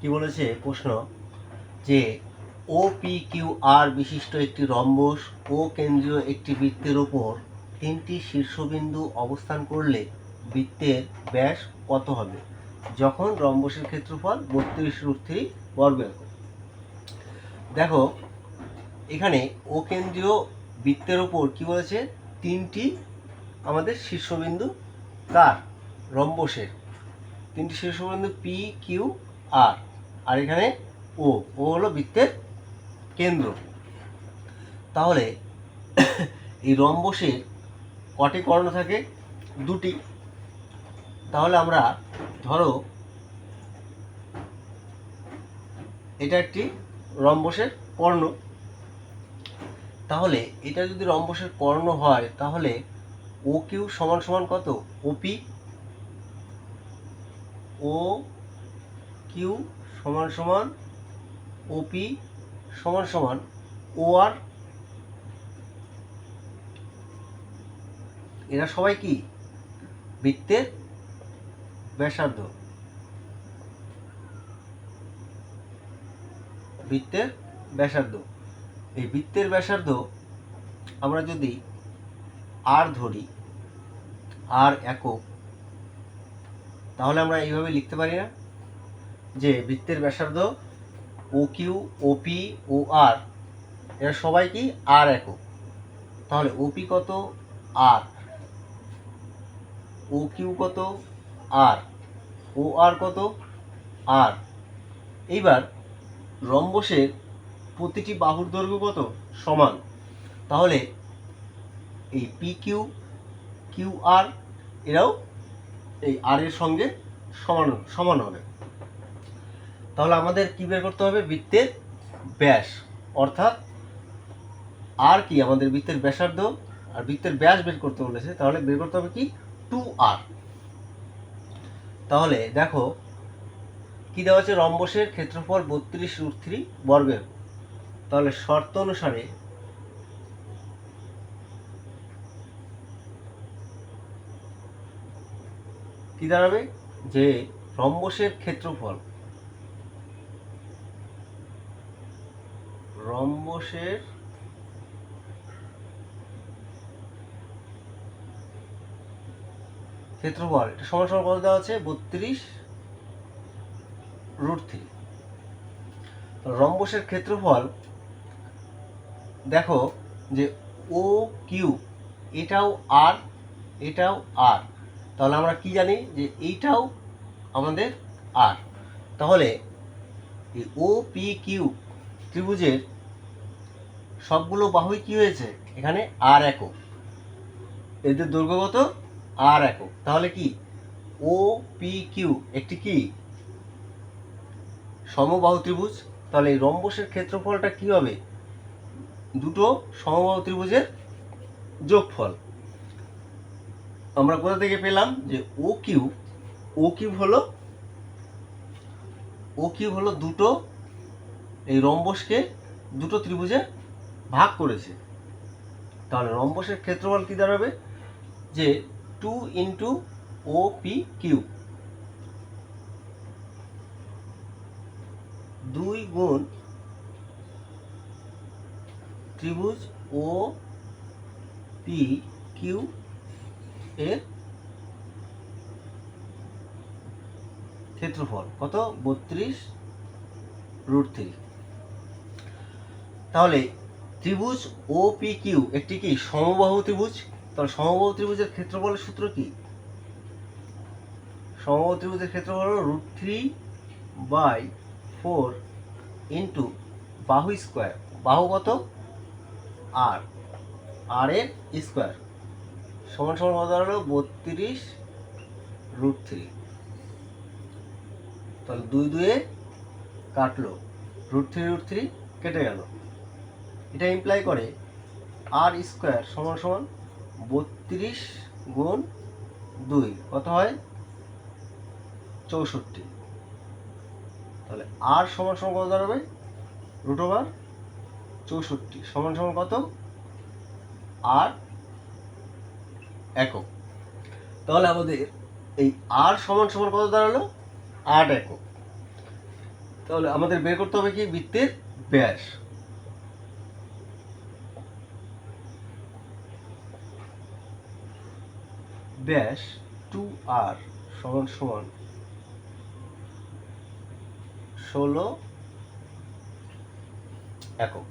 কি বলেছে প্রশ্ন যে ও পি কিউ আর বিশিষ্ট একটি রম্বস ও কেন্দ্রীয় একটি বৃত্তের ওপর তিনটি শীর্ষবিন্দু অবস্থান করলে বৃত্তের ব্যাস কত হবে যখন রম্বসের ক্ষেত্রফল 32√3 বর্গ একক। দেখো এখানে ও কেন্দ্রীয় বৃত্তের ওপর কি বলেছে, তিনটি আমাদের শীর্ষবিন্দু কার, রম্বসের তিনটি শীর্ষবিন্দু পি কিউ আর, আর এখানে ও হলো বৃত্তের কেন্দ্র। তাহলে এই রম্বসের কটি কর্ণ থাকে, দুটি। তাহলে আমরা ধরো এটা একটি রম্বসের কর্ণ, তাহলে এটা যদি রম্বসের কর্ণ হয় তাহলে ও কিউ সমান সমান কত, ওপি, ও কিউ সমান সমান ওপি সমান সমান ও আর। এরা সবাই কি বৃত্তের ব্যাসার্ধ, বৃত্তের ব্যাসার্ধ। এই বৃত্তের ব্যাসার্ধ আমরা যদি আর ধরি, আর একক, তাহলে আমরা এইভাবে লিখতে পারি না যে বৃত্তের ব্যাসার্ধ ও কিউ ওপি ও আর এরা সবাই কি আর একক। তাহলে ওপি কত, আর, ও কিউ কত, আর, ও আর কত, আর। এইবার রম্বসের প্রতিটি বাহুর দৈর্ঘ্য কত, সমান। তাহলে এই পি কিউ কিউ আর এরাও এই আর এর সঙ্গে সমান সমান হবে। তাহলে আমাদের কি বের করতে হবে, বৃত্তের ব্যাস, অর্থাৎ আর কি আমাদের বৃত্তের ব্যাসার্ধ আর বৃত্তের ব্যাস বের করতে বলেছে, তাহলে বের করতে হবে কি 2r। তাহলে দেখো কি দেওয়া আছে, রম্বসের ক্ষেত্রফল 32√3 বর্গ একক। তাহলে শর্ত অনুসারে কি দাঁড়াবে, যে রম্বসের ক্ষেত্রফল, রম্বসের ক্ষেত্রফল এটা সমান সমান কত দেওয়া আছে, 32√3। রম্বসের ক্ষেত্রফল দেখো যে ও কিউ এটাও আর, এটাও আর, তাহলে আমরা কি জানি যে এইটাও আমাদের আর। তাহলে এই ও পি কিউ ত্রিভুজের সবগুলো বাহুই কি হয়েছে, এখানে আর একক, এদের দৈর্ঘ্য কত, আর একক। তাহলে কি ও পি কিউ একটি কি সমবাহু ত্রিভুজ। তাহলে এই রম্বসের ক্ষেত্রফলটা কি হবে, দুটো সমবাহু ত্রিভুজের যোগফল। আমরা কোথা থেকে পেলাম যে ও কিউ হলো দুটো এই রম্বসকে দুটো ত্রিভুজে ভাগ করেছে। তাহলে রম্বসের ক্ষেত্রফল কি দাঁড়াবে, যে 2 ইন্টু ও পি কিউ, 2 গুণ ত্রিভুজ ও পি কিউ এর ক্ষেত্রফল কত, 32√3। তাহলে ত্রিভুজ ও পি কিউ একটি কি সমবাহু ত্রিভুজ। তাহলে সমবাহু ত্রিভুজের ক্ষেত্রফলের সূত্র কি, সমবাহু ত্রিভুজের ক্ষেত্রফল হলো √3/4 ইন্টু বাহু স্কোয়ার, বাহু কত, আর, আর এর স্কোয়ার সমান সমান কত হলো 32√3। তাহলে 2 2 কাটলো, √3 কেটে গেল। এটা ইমপ্লাই করে আর স্কোয়ার সমান সমান 32 গুণ 2 কত হয়, 64। তাহলে আর সমান সমান কত দাঁড়াবে, √64 সমান সমান কত, আর একক। তাহলে আমাদের এই আর সমান সমান কত দাঁড়ালো, 8 একক। তাহলে আমাদের বের করতে হবে কি বৃত্তের ব্যাস। ব্যাস 2r সমান সমান 16 একক।